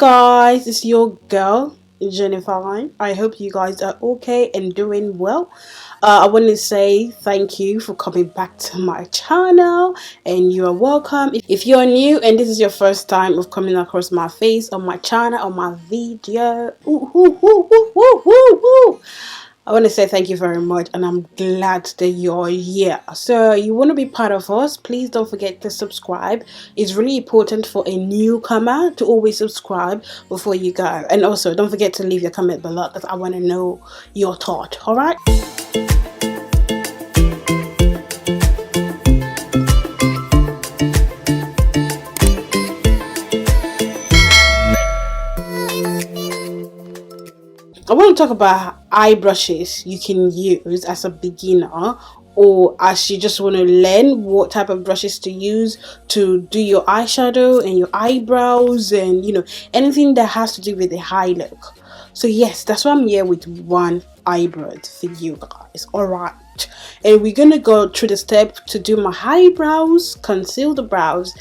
guys, it's your girl Jennifer. I hope you guys are okay and doing well. I want to say thank you for coming back to my channel, and you are welcome. If you're new and this is your first time of coming across my face on my channel, on my video, I want to say thank you very much, and I'm glad that you're here. So you want to be part of us, please don't forget to subscribe. It's really important for a newcomer to always subscribe before you go, and also don't forget to leave your comment below because I want to know your thought. All right. I want to talk about eye brushes you can use as a beginner, or as you just want to learn what type of brushes to use to do your eyeshadow and your eyebrows, and anything that has to do with the eye look. So yes, that's why I'm here with one eyebrow for you guys. Alright, and we're gonna go through the step to do my eyebrows, conceal the brows,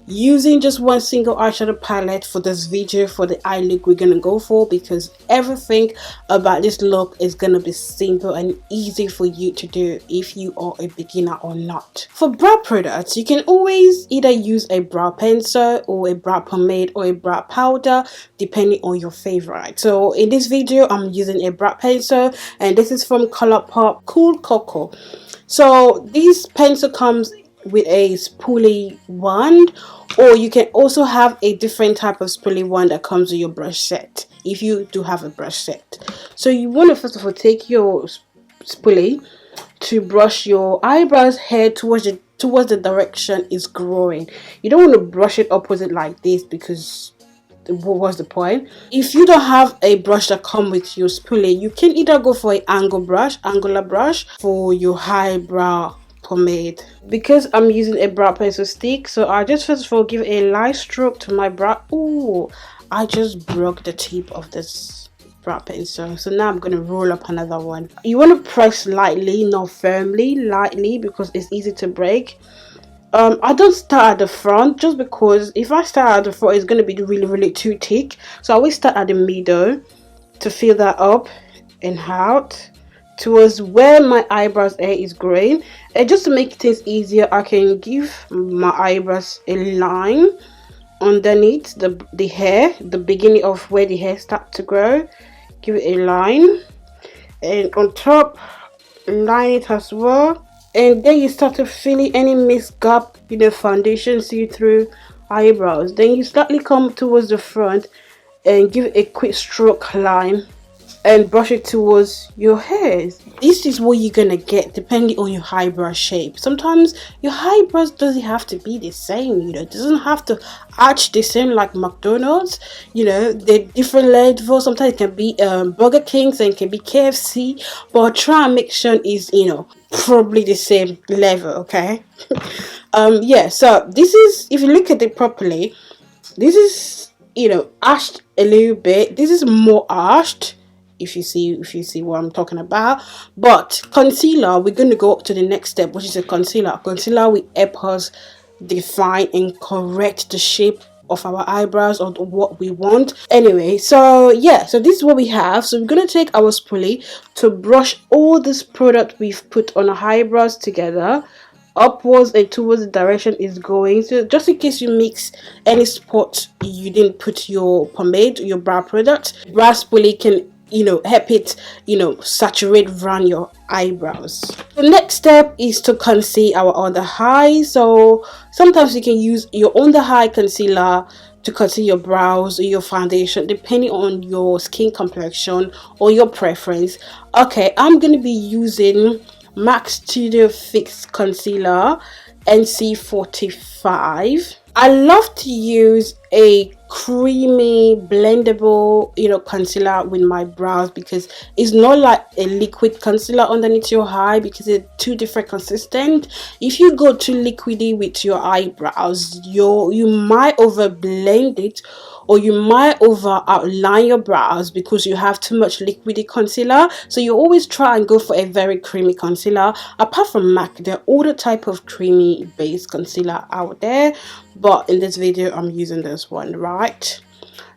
using just one single eyeshadow palette for this video, for the eye look we're gonna go for, because everything about this look is gonna be simple and easy for you to do if you are a beginner or not. For brow products, you can always either use a brow pencil or a brow pomade or a brow powder, depending on your favorite. So in this video I'm using a brow pencil, and this is from ColourPop Cool Cocoa. So this pencil comes with a spoolie wand, or you can also have a different type of spoolie wand that comes with your brush set if you do have a brush set. So you want to first of all take your spoolie to brush your eyebrows hair towards the direction it's growing. You don't want to brush it opposite like this, because what was the point? If you don't have a brush that comes with your spoolie, you can either go for an angular brush for your eyebrow pomade. Because I'm using a brow pencil stick, so I just first of all give a light stroke to my brow. Oh, I just broke the tip of this brow pencil, so now I'm going to roll up another one. You want to press lightly, not firmly, lightly, because it's easy to break. I don't start at the front, just because if I start at the front it's going to be really too thick, so I always start at the middle to fill that up and out towards where my eyebrows hair is growing. And just to make things easier, I can give my eyebrows a line underneath the hair, the beginning of where the hair starts to grow. Give it a line, and on top line it as well, and then you start to fill in any missed gap in the foundation see-through eyebrows. Then you slightly come towards the front and give it a quick stroke line and brush it towards your hairs. This is what you're gonna get depending on your eyebrow shape. Sometimes your eyebrows doesn't have to be the same, it doesn't have to arch the same like McDonald's. They're different levels. Sometimes it can be Burger King's and it can be KFC, but try and make sure it's probably the same level, okay? Yeah, so this is, if you look at it properly, this is arched a little bit. This is more arched, if you see what I'm talking about. But concealer, we're going to go up to the next step, which is a concealer. Concealer will help us define and correct the shape of our eyebrows or what we want. Anyway, so yeah, so this is what we have. So we're going to take our spoolie to brush all this product we've put on our eyebrows together, upwards and towards the direction is going. So just in case you mix any spot you didn't put your pomade, your brow product, brow spoolie can help it saturate around your eyebrows. The next step is to conceal our under eye. So sometimes you can use your under eye concealer to conceal your brows or your foundation, depending on your skin complexion or your preference. Okay, I'm going to be using MAC Studio Fix Concealer NC45. I love to use a creamy blendable concealer with my brows, because it's not like a liquid concealer underneath your eye, because it's too different consistent. If you go too liquidy with your eyebrows, you might over blend it, or you might over outline your brows because you have too much liquidy concealer. So you always try and go for a very creamy concealer. Apart from MAC, there are all the type of creamy based concealer out there, but in this video I'm using this one, right?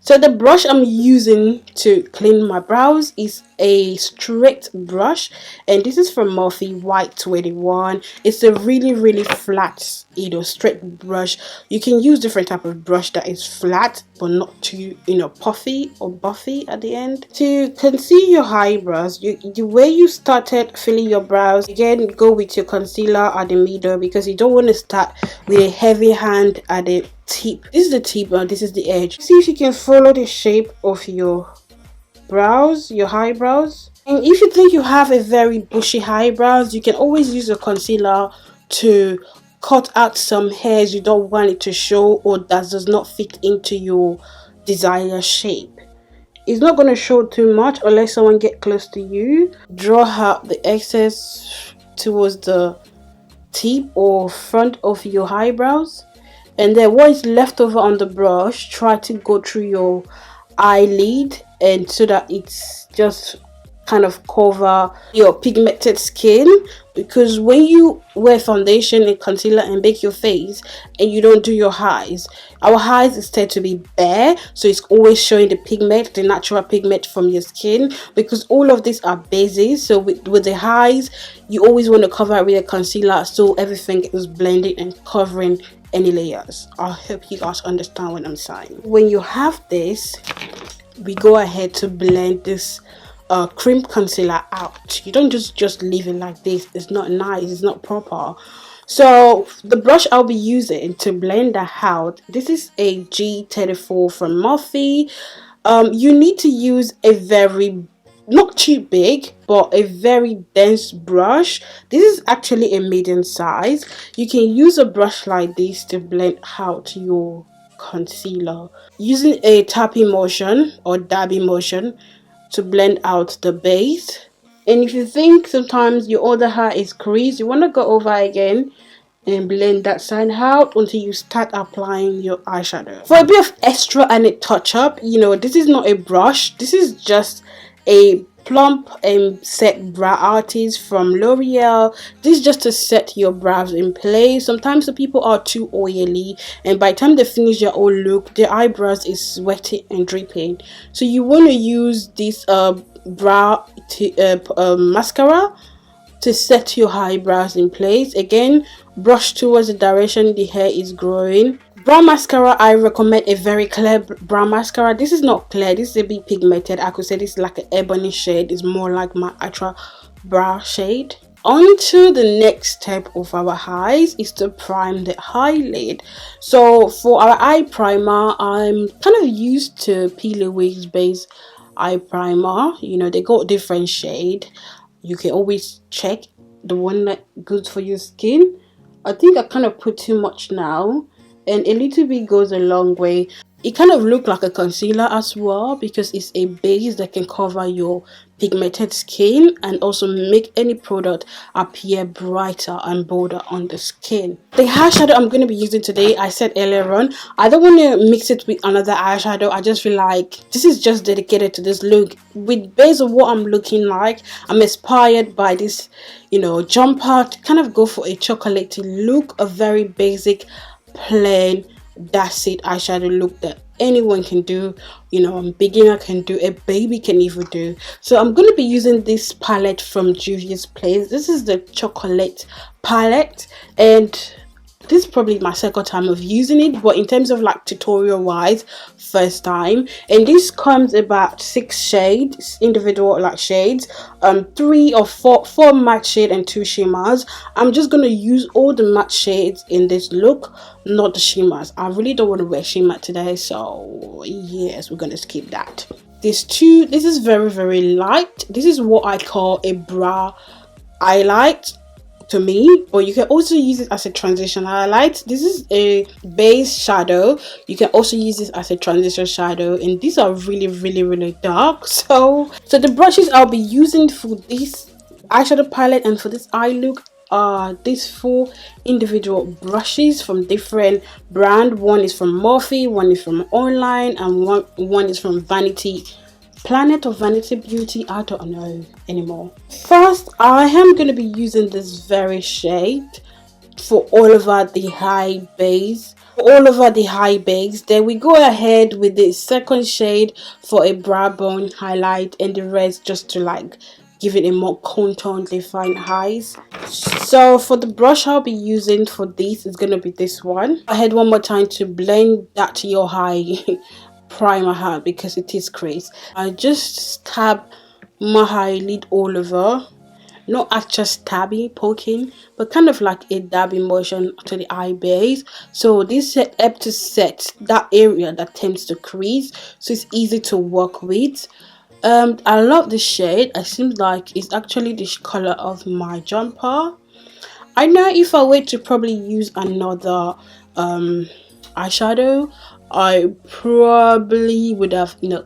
So the brush I'm using to clean my brows is a straight brush, and this is from Morphe White 21. It's a really flat, straight brush. You can use different type of brush that is flat but not too, puffy or buffy at the end. To conceal your eyebrows, the way you started filling your brows, again, go with your concealer at the middle, because you don't want to start with a heavy hand at the tip. This is the tip and this is the edge. See if you can follow the shape of your brows, your eyebrows. And if you think you have a very bushy eyebrows, you can always use a concealer to cut out some hairs you don't want it to show, or that does not fit into your desired shape. It's not going to show too much unless someone get close to you. Draw out the excess towards the tip or front of your eyebrows, and then what is left over on the brush, try to go through your eyelid, and so that it's just kind of cover your pigmented skin. Because when you wear foundation and concealer and bake your face and you don't do your eyes, our eyes is said to be bare, so it's always showing the pigment, the natural pigment from your skin, because all of these are bases. So with the eyes, you always want to cover it with a concealer so everything is blending and covering any layers. I hope you guys understand what I'm saying. When you have this, we go ahead to blend this cream concealer out. You don't just leave it like this. It's not nice, it's not proper. So the brush I'll be using to blend that out, this is a G34 from Morphe. You need to use a very, not too big, but a very dense brush. This is actually a medium size. You can use a brush like this to blend out your concealer using a tapping motion or dabbing motion to blend out the base. And if you think sometimes your other hair is creased, you want to go over again and blend that side out until you start applying your eyeshadow. For a bit of extra and a touch up, this is not a brush, this is just a plump and set brow artist from L'Oreal. This is just to set your brows in place. Sometimes the people are too oily, and by the time they finish their whole look, their eyebrows is sweaty and dripping. So you want to use this mascara to set your eyebrows in place. Again, brush towards the direction the hair is growing. Brow mascara, I recommend a very clear brow mascara. This is not clear, this is a bit pigmented. I could say this is like an ebony shade. It's more like my actual brow shade. On to the next step of our eyes is to prime the eyelid. So for our eye primer, I'm kind of used to P. based eye primer. They got different shade. You can always check the one that good for your skin. I think I kind of put too much now, and a little bit goes a long way. It kind of looks like a concealer as well, because it's a base that can cover your pigmented skin and also make any product appear brighter and bolder on the skin. The eyeshadow I'm going to be using today, I said earlier on, I don't want to mix it with another eyeshadow. I just feel like this is just dedicated to this look. Based on what I'm looking like, I'm inspired by this, jumper to kind of go for a chocolatey look, a very basic, plain, that's it eyeshadow look that anyone can do. A beginner can do, a baby can even do. So I'm going to be using this palette from Juvia'S place. This is the chocolate palette, and this is probably my second time of using it, but in terms of like tutorial wise, first time. And this comes about 6 shades, individual like shades, 3 or 4 matte shade and 2 shimmers. I'm just gonna use all the matte shades in this look, not the shimmers. I really don't want to wear shimmer today, so yes, we're gonna skip that. This is very light. This is what I call a brow highlight to me, but you can also use it as a transition highlight. This is a base shadow. You can also use this as a transition shadow, and these are really dark. So the brushes I'll be using for this eyeshadow palette and for this eye look are these 4 individual brushes from different brand. One is from Morphe, one is from online, and one is from Vanity Planet or Vanity Beauty, I don't know anymore. First, I am going to be using this very shade for all over the high base all over the high base. Then we go ahead with the second shade for a brow bone highlight, and the rest just to like give it a more contoured defined highs. So for the brush I'll be using for this is gonna be this one. Go ahead one more time to blend that to your high primer hat because it is crease. I just tap my eyelid all over, not actually stabby poking, but kind of like a dabbing motion to the eye base. So this helps to set that area that tends to crease, so it's easy to work with. I love the shade. It seems like it's actually the color of my jumper. I know if I were to probably use another eyeshadow, I probably would have, you know,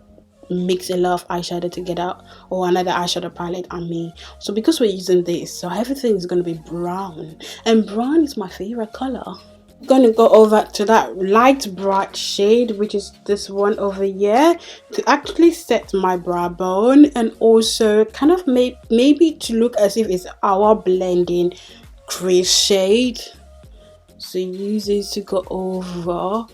mix a lot of eyeshadow together, or another eyeshadow palette I mean. So because we're using this, so everything is going to be brown, and brown is my favorite color. I'm going to go over to that light bright shade, which is this one over here, to actually set my brow bone, and also kind of maybe to look as if it's our blending crease shade. So use this to go over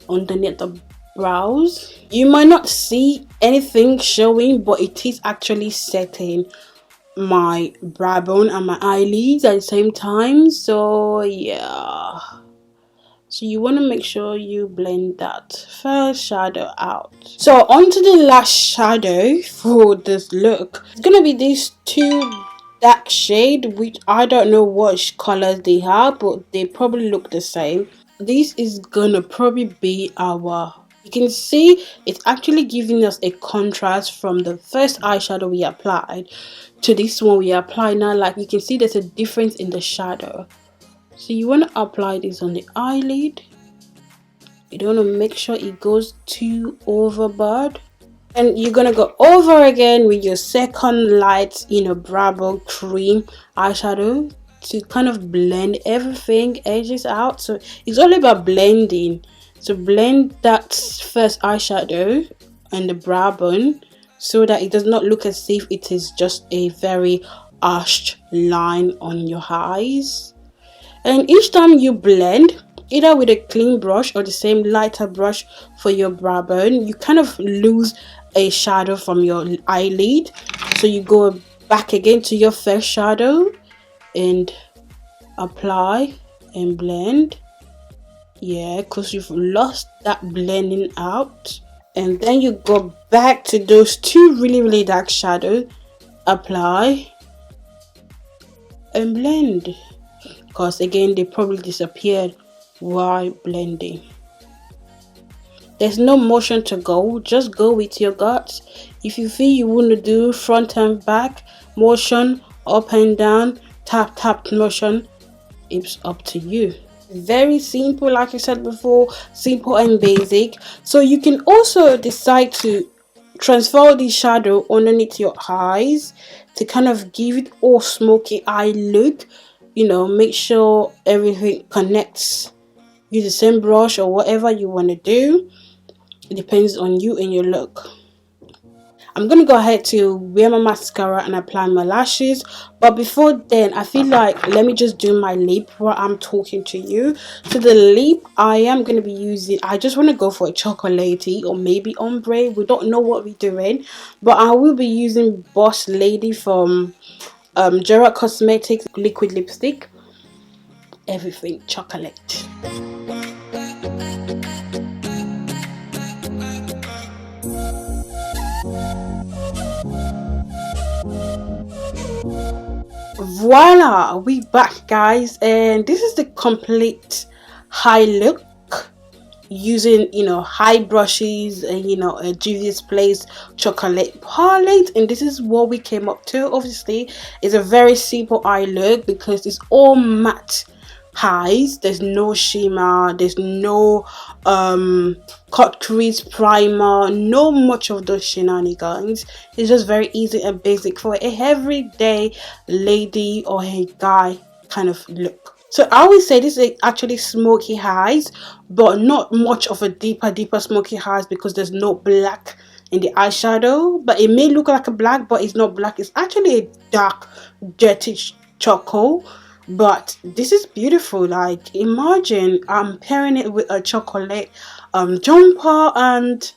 underneath the brows. You might not see anything showing, but it is actually setting my brow bone and my eyelids at the same time. So yeah, so you want to make sure you blend that first shadow out. So onto the last shadow for this look. It's gonna be these two dark shade, which I don't know what colors they have, but they probably look the same. This is gonna probably be our, you can see it's actually giving us a contrast from the first eyeshadow we applied to this one we apply now. Like you can see there's a difference in the shadow. So you want to apply this on the eyelid. You don't want to make sure it goes too overboard. And you're gonna go over again with your second light, you know, brow bone cream eyeshadow to kind of blend everything edges out. So it's all about blending. So blend that first eyeshadow and the brow bone so that it does not look as if it is just a very arched line on your eyes. And each time you blend, either with a clean brush or the same lighter brush for your brow bone, you kind of lose a shadow from your eyelid. So you go back again to your first shadow and apply and blend. Yeah, because you've lost that blending out. And then you go back to those two really dark shadows, apply and blend, because again they probably disappeared while blending. There's no motion to go, just go with your guts. If you feel you want to do front and back motion, up and down, tap motion, it's up to you. Very simple, like I said before, simple and basic. So you can also decide to transfer the shadow underneath your eyes to kind of give it all smoky eye look. You know, make sure everything connects. Use the same brush or whatever you want to do. It depends on you and your look. I'm gonna go ahead to wear my mascara and apply my lashes, but before then I feel like let me just do my lip while I'm talking to you. So the lip I am gonna be using, I just want to go for a chocolatey or maybe ombre. We don't know what we're doing, but I will be using Boss Lady from Gerard Cosmetics liquid lipstick. Everything chocolate. Voila, we back guys, and this is the complete high look using, you know, high brushes and, you know, a Juvia'S Place chocolate palette. And this is what we came up to. Obviously it's a very simple eye look because it's all matte highs. There's no shimmer, there's no cut crease primer, no much of those shenanigans. It's just very easy and basic for a everyday lady or a guy kind of look. So I always say this is actually smoky eyes, but not much of a deeper smoky eyes because there's no black in the eyeshadow. But it may look like a black, but it's not black. It's actually a dark dirty charcoal but this is beautiful. Like, imagine I'm pairing it with a chocolate jumper, and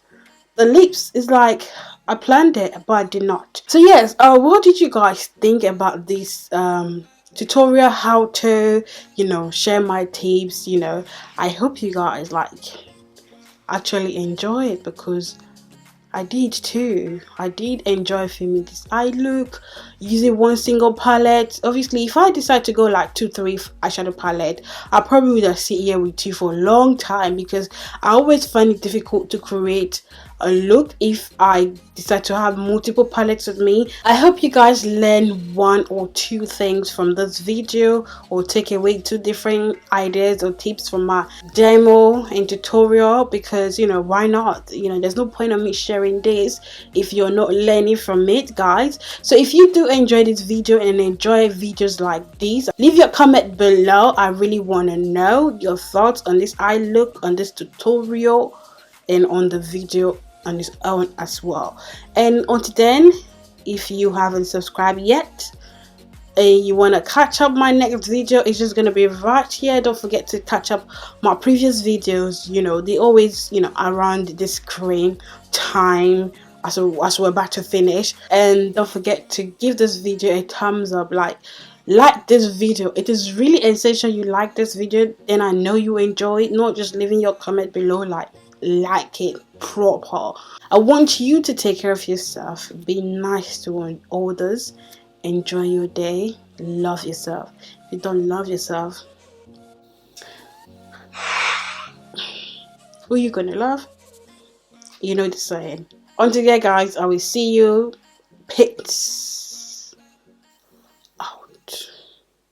the lips is like I planned it, but I did not. So yes, what did you guys think about this tutorial, how to, you know, share my tips? You know, I hope you guys like actually enjoy it, because I did too. I did enjoy filming this eye look using one single palette. Obviously, if I decide to go like 2-3 eyeshadow palette, I probably would have sit here with you for a long time, because I always find it difficult to create a look if I decide to have multiple palettes with me. I hope you guys learn 1 or 2 things from this video, or take away 2 different ideas or tips from my demo and tutorial, because you know, why not? You know, there's no point of me sharing this if you're not learning from it, guys. So if you do enjoy this video and enjoy videos like these, leave your comment below. I really want to know your thoughts on this eye look, on this tutorial, and on the video on its own as well. And until then, if you haven't subscribed yet and you want to catch up, my next video is just going to be right here. Don't forget to catch up my previous videos. You know, they always, you know, around this screen time as we're about to finish. And don't forget to give this video a thumbs up. Like this video. It is really essential you like this video, then I know you enjoy it. Not just leaving your comment below, like it proper. I want you to take care of yourself, be nice to others, enjoy your day, love yourself. If you don't love yourself, who you gonna love? You know the saying. Until then, guys, I will see you. Peace.